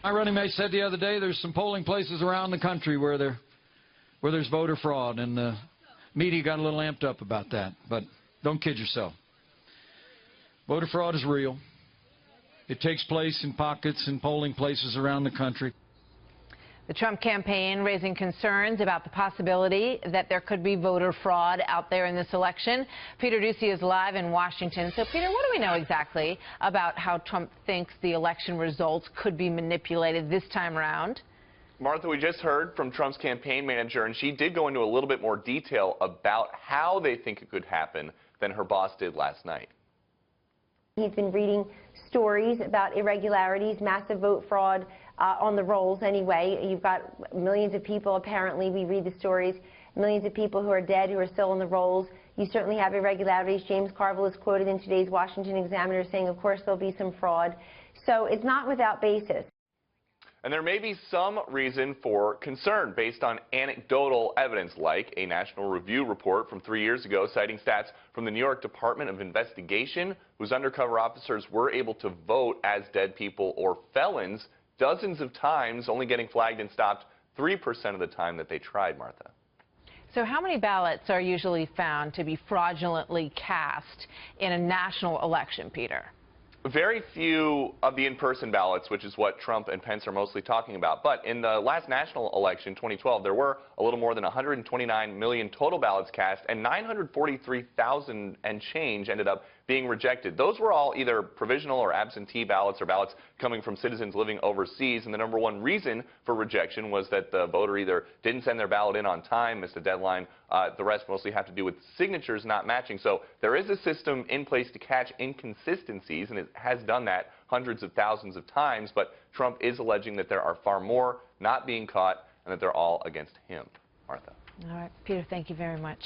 My running mate said the other day there's some polling places around the country where there's voter fraud, and the media got a little amped up about that. But don't kid yourself. Voter fraud is real. It takes place in pockets and polling places around the country. The Trump campaign raising concerns about the possibility that there could be voter fraud out there in this election. Peter Doocy is live in Washington. So, Peter, what do we know exactly about how Trump thinks the election results could be manipulated this time around? Martha, we just heard from Trump's campaign manager, and she did go into a little bit more detail about how they think it could happen than her boss did last night. He's been reading stories about irregularities, massive vote fraud on the rolls anyway. You've got millions of people, apparently, we read the stories, millions of people who are dead who are still on the rolls. You certainly have irregularities. James Carville is quoted in today's Washington Examiner saying, of course, there'll be some fraud. So it's not without basis. And there may be some reason for concern based on anecdotal evidence, like a National Review report from 3 years ago citing stats from the New York Department of Investigation, whose undercover officers were able to vote as dead people or felons dozens of times, only getting flagged and stopped 3% of the time that they tried, Martha. So how many ballots are usually found to be fraudulently cast in a national election, Peter? Very few of the in-person ballots, which is what Trump and Pence are mostly talking about. But in the last national election, 2012, there were a little more than 129 million total ballots cast, and 943,000 and change ended up being rejected. Those were all either provisional or absentee ballots, or ballots coming from citizens living overseas. And the number one reason for rejection was that the voter either didn't send their ballot in on time, missed a deadline. The rest mostly have to do with signatures not matching. So there is a system in place to catch inconsistencies, and it has done that hundreds of thousands of times. But Trump is alleging that there are far more not being caught, and that they're all against him. Martha. All right, Peter, thank you very much.